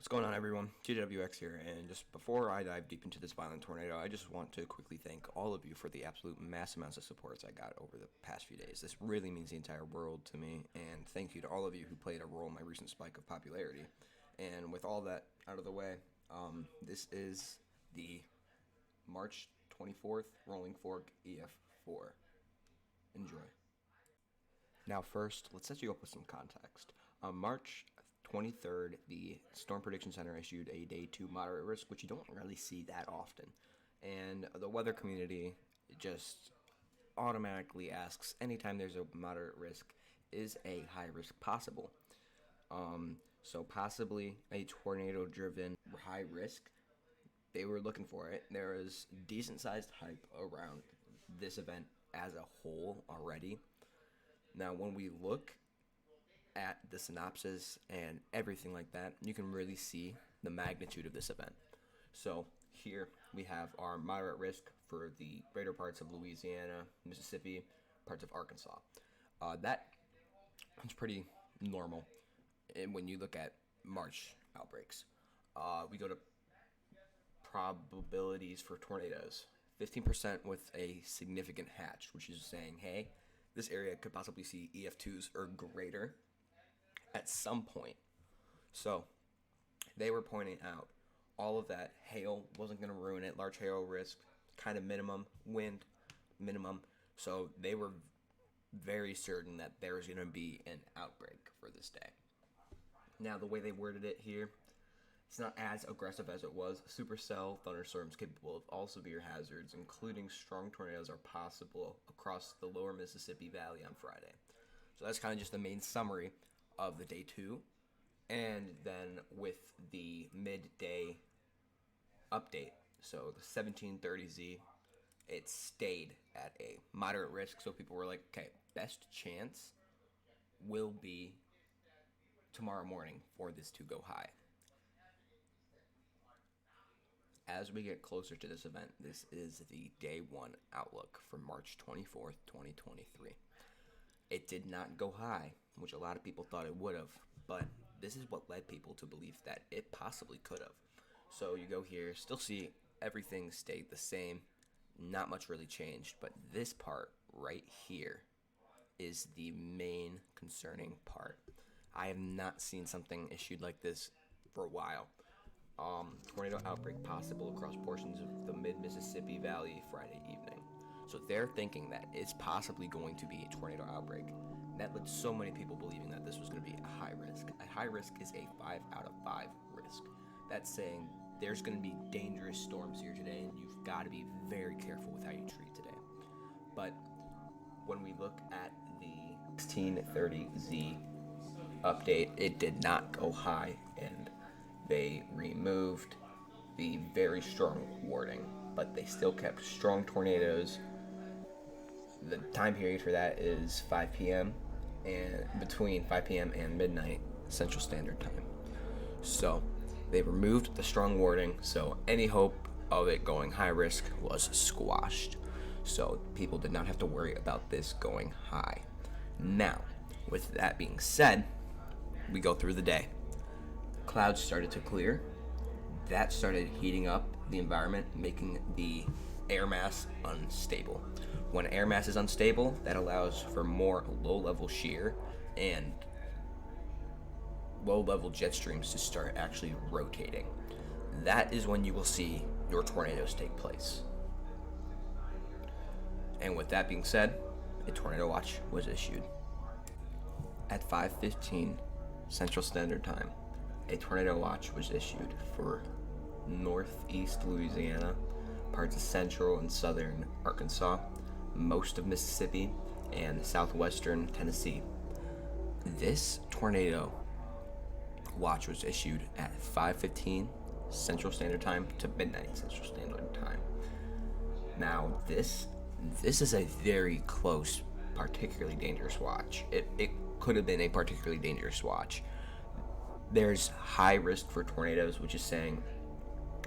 What's going on, everyone? GWX here, and just before I dive deep into this violent tornado, I just want to quickly thank all of you for the absolute mass amounts of supports I got over the past few days. This really means the entire world to me, and thank you to all of you who played a role in my recent spike of popularity. And with all that out of the way, this is the March 24th Rolling Fork EF-4. Enjoy. Now first, let's set you up with some context. On March 23rd, the Storm Prediction Center issued a Day 2 moderate risk, which you don't really see that often. And the weather community just automatically asks, anytime there's a moderate risk, is a high risk possible? So possibly a tornado-driven high risk. They were looking for it. There is decent-sized hype around this event as a whole already. Now, when we look at the synopsis and everything like that, you can really see the magnitude of this event. So here we have our moderate risk for the greater parts of Louisiana, Mississippi, parts of Arkansas. That's pretty normal. And when you look at March outbreaks, we go to probabilities for tornadoes. 15% with a significant hatch, which is saying, hey, this area could possibly see EF2s or greater at some point. So they were pointing out all of that hail wasn't going to ruin it. Large hail risk, kind of minimum. Wind, minimum. So they were very certain that there was going to be an outbreak for this day. Now, the way they worded it here, it's not as aggressive as it was. Supercell thunderstorms capable of all severe hazards, including strong tornadoes, are possible across the lower Mississippi Valley on Friday. So that's kind of just the main summary of the Day 2. And then with the midday update, so the 1730Z, it stayed at a moderate risk. So people were like, okay, best chance will be tomorrow morning for this to go high. As we get closer to this event, this is the Day 1 outlook for March 24th, 2023. It did not go high, which a lot of people thought it would have, but this is what led people to believe that it possibly could have. So you go here, still see everything stayed the same, not much really changed, but this part right here is the main concerning part. I have not seen something issued like this for a while. Tornado outbreak possible across portions of the mid-Mississippi Valley Friday evening. So they're thinking that it's possibly going to be a tornado outbreak. That led so many people believing that this was going to be a high risk. A high risk is a 5 out of 5 risk. That's saying there's going to be dangerous storms here today, and you've got to be very careful with how you treat today. But when we look at the 1630Z update, it did not go high, and they removed the very strong wording, but they still kept strong tornadoes. The time period for that is 5 p.m. and between 5 p.m. and midnight Central Standard Time. So they removed the strong wording, so any hope of it going high risk was squashed. So people did not have to worry about this going high. Now, with that being said, we go through the day. Clouds started to clear. That started heating up the environment, making the air mass unstable. When air mass is unstable, that allows for more low-level shear and low-level jet streams to start actually rotating. That is when you will see your tornadoes take place. And with that being said, a tornado watch was issued. At 5:15 Central Standard Time, a tornado watch was issued for northeast Louisiana, parts of central and southern Arkansas, most of Mississippi, and southwestern Tennessee. This tornado watch was issued at 5:15 Central Standard Time to midnight Central Standard Time. Now, this is a very close, particularly dangerous watch. It could have been a particularly dangerous watch. There's high risk for tornadoes, which is saying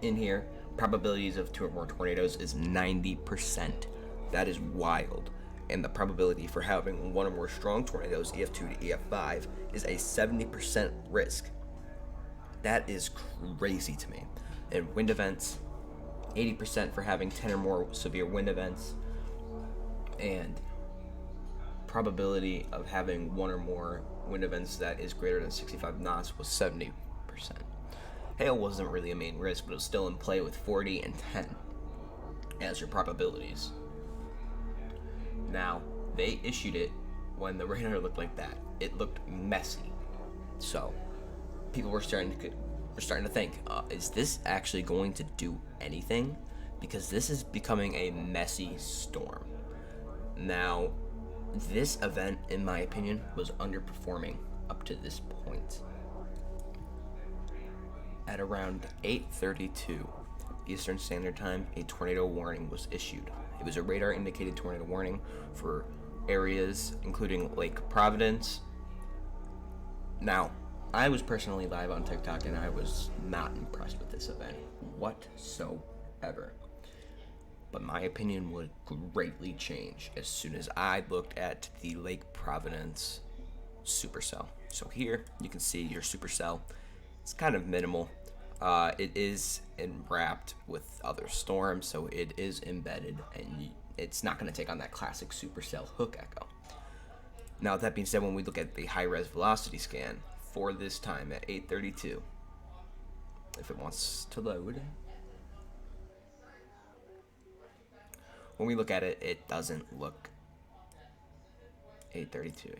in here, probabilities of 2 or more tornadoes is 90%. That is wild. And the probability for having 1 or more strong tornadoes, EF2 to EF5, is a 70% risk. That is crazy to me. And wind events, 80% for having 10 or more severe wind events, and probability of having one or more wind events that is greater than 65 knots was 70%. Hail wasn't really a main risk, but it was still in play with 40 and 10 as your probabilities. Now, they issued it when the radar looked like that. It looked messy. So, people were starting to think, is this actually going to do anything? Because this is becoming a messy storm. Now, this event, in my opinion, was underperforming up to this point. At around 8:32 Eastern Standard Time, a tornado warning was issued. It was a radar-indicated tornado warning for areas including Lake Providence. Now, I was personally live on TikTok, and I was not impressed with this event whatsoever. But my opinion would greatly change as soon as I looked at the Lake Providence supercell. So here you can see your supercell. It's kind of minimal. It is wrapped with other storms, so it is embedded, and it's not going to take on that classic supercell hook echo. Now, that being said, when we look at the high-res velocity scan for this time at 8:32, if it wants to load, when we look at it, it doesn't look 8:32.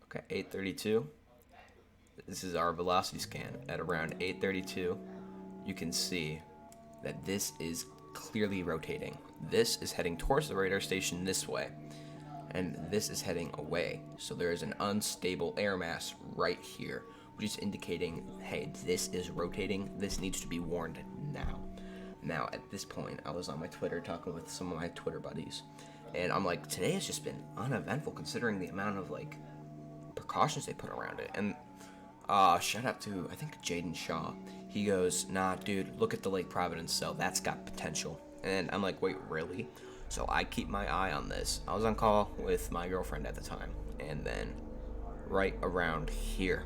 Okay, 8:32. This is our velocity scan at around 8:32. You can see that this is clearly rotating. This is heading towards the radar station this way, and this is heading away. So there is an unstable air mass right here, which is indicating, hey, this is rotating. This needs to be warned now. Now, at this point, I was on my Twitter talking with some of my Twitter buddies, and I'm like, today has just been uneventful considering the amount of precautions they put around it. And shout out to, I think, Jaden Shaw. He goes, nah, dude, look at the Lake Providence cell. That's got potential. And I'm like, wait, really? So I keep my eye on this. I was on call with my girlfriend at the time. And then right around here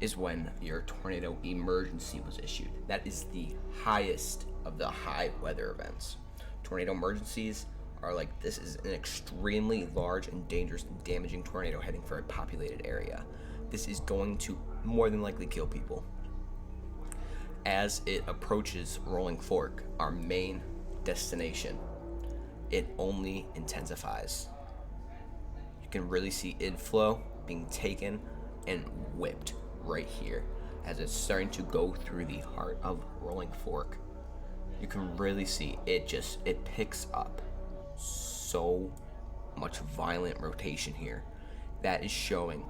is when your tornado emergency was issued. That is the highest of the high weather events. Tornado emergencies are like, this is an extremely large and dangerous and damaging tornado heading for a populated area. This is going to more than likely kill people. As it approaches Rolling Fork, our main destination, it only intensifies. You can really see inflow being taken and whipped right here as it's starting to go through the heart of Rolling Fork. You can really see it picks up so much violent rotation here that is showing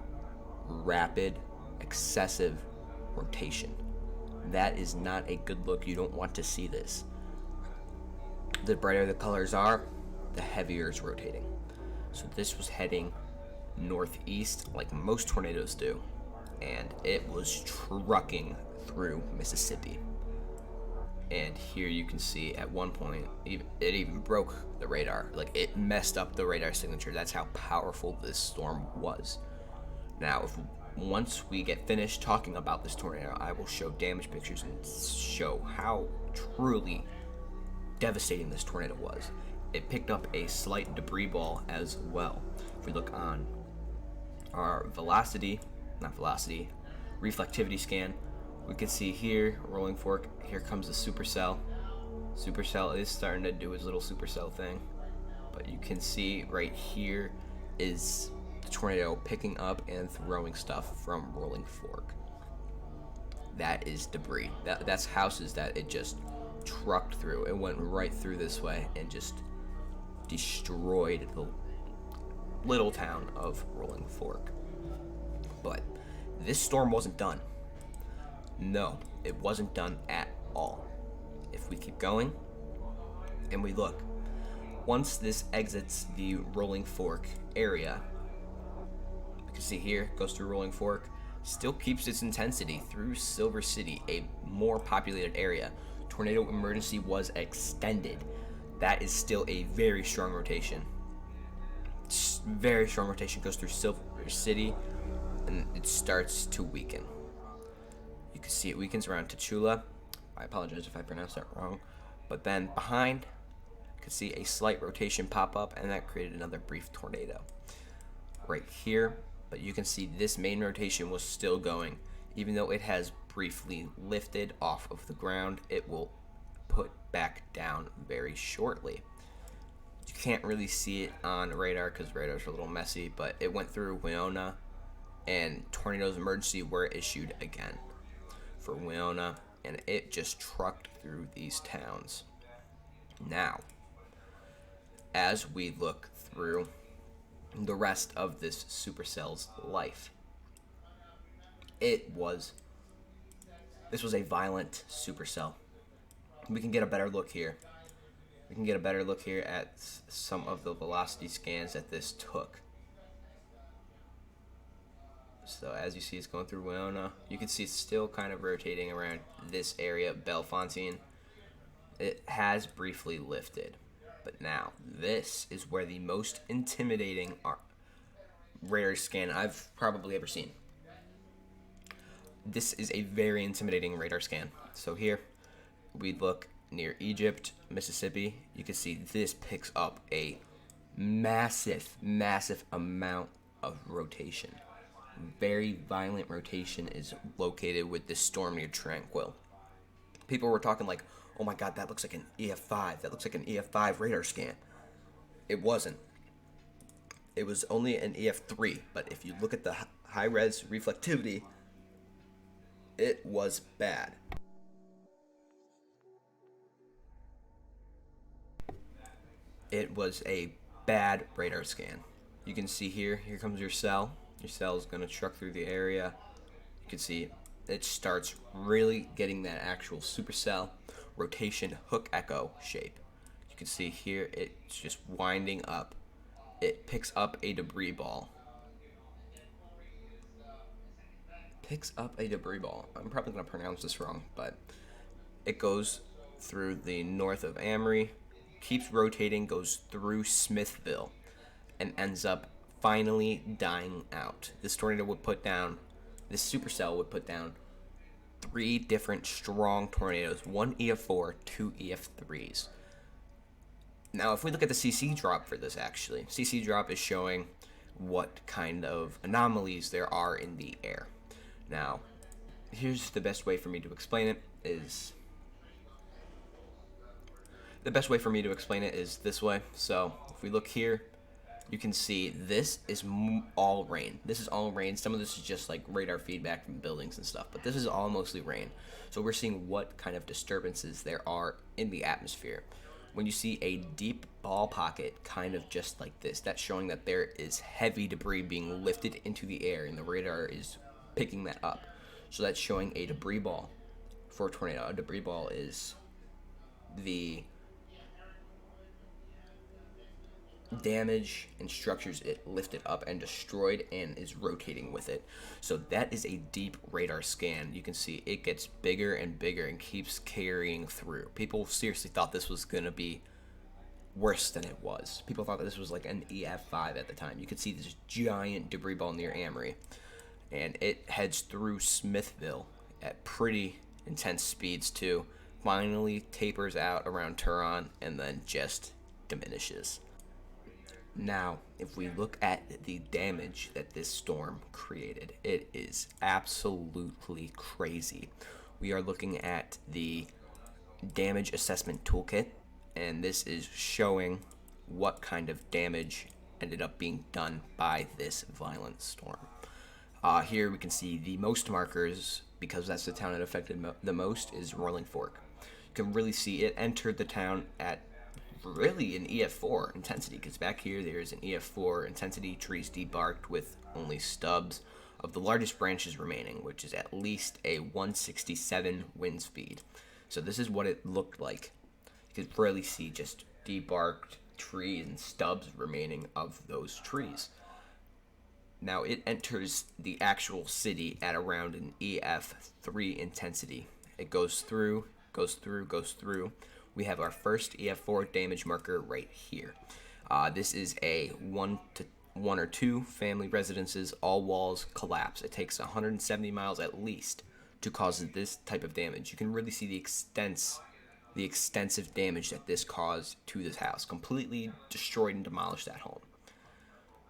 rapid, excessive rotation. That is not a good look. You don't want to see this. The brighter the colors are, the heavier it's rotating. So this was heading northeast like most tornadoes do, and it was trucking through Mississippi. And here you can see at one point it even broke the radar. Like, it messed up the radar signature. That's how powerful this storm was. Now, once we get finished talking about this tornado, I will show damage pictures and show how truly devastating this tornado was. It picked up a slight debris ball as well. If we look on our reflectivity scan, we can see here, Rolling Fork, here comes the supercell. Supercell is starting to do his little supercell thing. But you can see right here is the tornado picking up and throwing stuff from Rolling Fork. That is debris. That's houses that it just trucked through. It went right through this way and just destroyed the little town of Rolling Fork. But this storm wasn't done. No, it wasn't done at all. If we keep going and we look, once this exits the Rolling Fork area, you can see here, goes through Rolling Fork, still keeps its intensity through Silver City, a more populated area. Tornado emergency was extended. That is still a very strong rotation. very strong rotation goes through Silver City, and it starts to weaken. You can see it weakens around Tachula. I apologize if I pronounced that wrong. But then behind, you can see a slight rotation pop up, and that created another brief tornado right here. But you can see this main rotation was still going. Even though it has briefly lifted off of the ground, it will put back down very shortly. You can't really see it on radar because radar's a little messy, but it went through Winona, and tornadoes emergency were issued again for Winona, and it just trucked through these towns. Now, as we look through the rest of this supercell's life, this was a violent supercell. We can get a better look here. We can get a better look here at some of the velocity scans that this took. So as you see, it's going through Winona. You can see it's still kind of rotating around this area, Bellefontaine. It has briefly lifted. But now, this is where the most intimidating radar scan I've probably ever seen. This is a very intimidating radar scan. So here, we look near Egypt, Mississippi. You can see this picks up a massive, massive amount of rotation. Very violent rotation is located with this storm near Tranquil. People were talking like, oh my god, that looks like an EF-5. That looks like an EF-5 radar scan. It wasn't. It was only an EF-3, but if you look at the high-res reflectivity, it was bad. It was a bad radar scan. You can see here comes your cell. Your cell is going to truck through the area. You can see it starts really getting that actual supercell rotation hook echo shape. You can see here it's just winding up. It picks up a debris ball. I'm probably going to pronounce this wrong, but it goes through the north of Amory, keeps rotating, goes through Smithville, and ends up finally dying out. This supercell would put down 3 different strong tornadoes, 1 EF-4, 2 EF-3s. Now, if we look at the CC drop for this, actually, CC drop is showing what kind of anomalies there are in the air. Now, here's the best way for me to explain it is this way. So, if we look here, you can see this is all rain. Some of this is just like radar feedback from buildings and stuff, but this is all mostly rain. So we're seeing what kind of disturbances there are in the atmosphere. When you see a deep ball pocket kind of just like this, that's showing that there is heavy debris being lifted into the air, and the radar is picking that up. So that's showing a debris ball for a tornado. A debris ball is the damage and structures it lifted up and destroyed and is rotating with it. So that is a deep radar scan. You can see it gets bigger and bigger and keeps carrying through. People seriously thought this was going to be worse than it was. People thought that this was like an EF-5 at the time. You could see this giant debris ball near Amory, and it heads through Smithville at pretty intense speeds too. Finally tapers out around Turon and then just diminishes. Now, if we look at the damage that this storm created, it is absolutely crazy. We are looking at the damage assessment toolkit, and this is showing what kind of damage ended up being done by this violent storm. Here we can see the most markers, because that's the town it affected the most, is Rolling Fork. You can really see it entered the town at really an EF-4 intensity, because back here there's an EF-4 intensity, trees debarked with only stubs of the largest branches remaining, which is at least a 167 wind speed. So this is what it looked like. You could really see just debarked trees and stubs remaining of those trees. Now it enters the actual city at around an EF-3 intensity. It goes through. We have our first EF-4 damage marker right here. This is a 1 one or two family residences, all walls collapse. It takes 170 miles at least to cause this type of damage. You can really see the extensive damage that this caused to this house. Completely destroyed and demolished that home.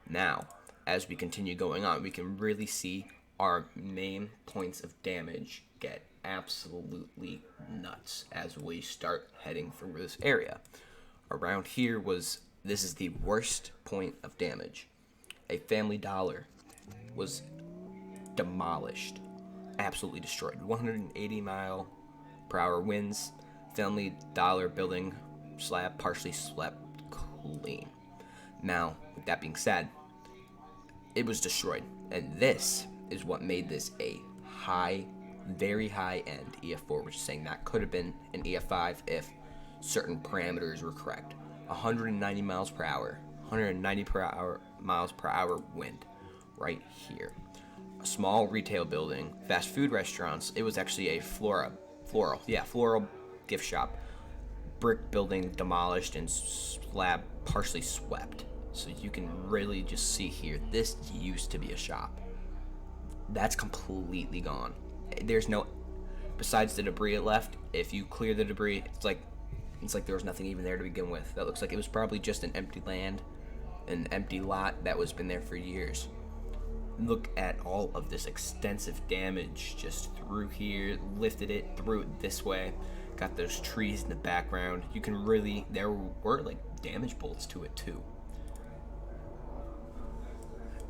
Now, as we continue going on, we can really see our main points of damage get absolutely nuts as we start heading through this area. Around here this is the worst point of damage. A Family Dollar was demolished, absolutely destroyed. 180 mile per hour winds. Family Dollar building slab partially swept clean. Now, with that being said, it was destroyed, and this is what made this a very high end EF-4, which is saying that could have been an EF-5 if certain parameters were correct. 190 miles per hour, 190 miles per hour wind right here. A small retail building, fast food restaurants. It was actually a floral gift shop. Brick building demolished and slab partially swept. So you can really just see here, this used to be a shop. That's completely gone. There's no, besides the debris it left, if you clear the debris, it's like there was nothing even there to begin with. That looks like it was probably just an empty land, an empty lot that was been there for years. Look at all of this extensive damage just through here, lifted it, threw it this way, got those trees in the background. You can really, there were like damage bolts to it too.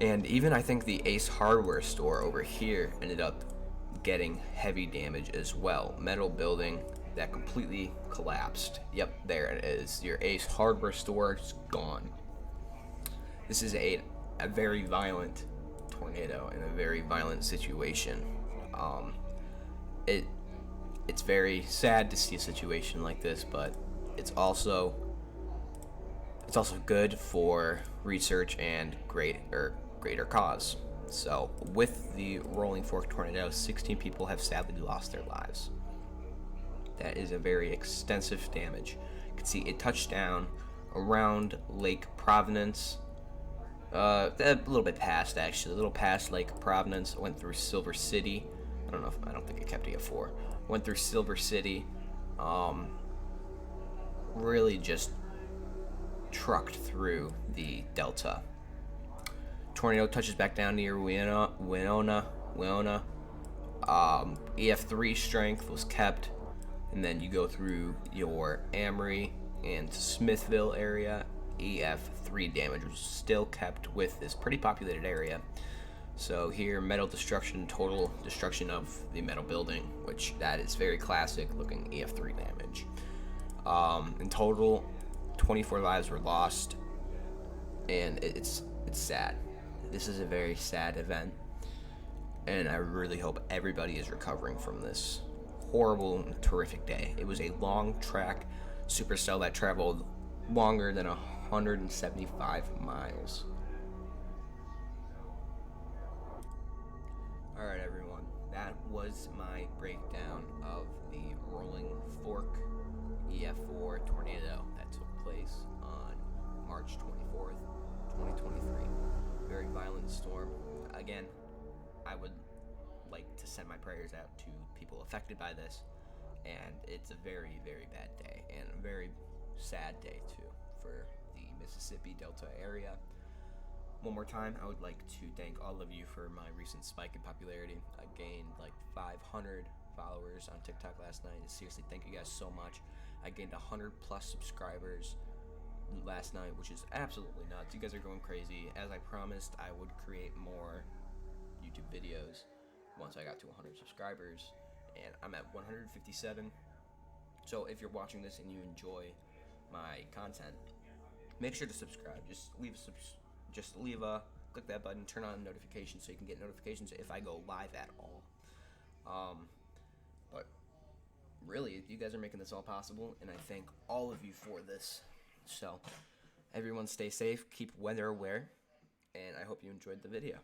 And even I think the Ace Hardware store over here ended up getting heavy damage as well. Metal building that completely collapsed. Yep, there it is. Your Ace Hardware store is gone. This is a very violent tornado and a very violent situation. It's very sad to see a situation like this, but it's also good for research and greater cause. So with the Rolling Fork tornado, 16 people have sadly lost their lives. That is a very extensive damage. You can see it touched down around Lake Providence, a little bit past actually, a little past Lake Providence. Went through Silver City. I don't think it kept EF-4. Went through Silver City. Really just trucked through the Delta. Tornado touches back down near Winona. EF-3 strength was kept, and then you go through your Amory and Smithville area. EF-3 damage was still kept with this pretty populated area. So here, metal destruction, total destruction of the metal building, which that is very classic looking EF-3 damage. In total, 24 lives were lost, and it's sad. This is a very sad event, and I really hope everybody is recovering from this horrible and terrific day. It was a long track supercell that traveled longer than 175 miles. Alright everyone, that was my breakdown of the Rolling Fork EF-4 tornado that took place on March 24th, 2023. Very violent storm. Again, I would like to send my prayers out to people affected by this, and it's a very, very bad day, and a very sad day too for the Mississippi Delta area. One more time, I would like to thank all of you for my recent spike in popularity. I gained like 500 followers on TikTok last night. Seriously, thank you guys so much. I gained 100 plus subscribers last night, which is absolutely nuts. You guys are going crazy. As I promised, I would create more YouTube videos once I got to 100 subscribers, and I'm at 157. So if you're watching this and you enjoy my content, make sure to subscribe. Click that button, turn on notifications so you can get notifications if I go live at all. But really, you guys are making this all possible, and I thank all of you for this. So everyone stay safe, keep weather aware, and I hope you enjoyed the video.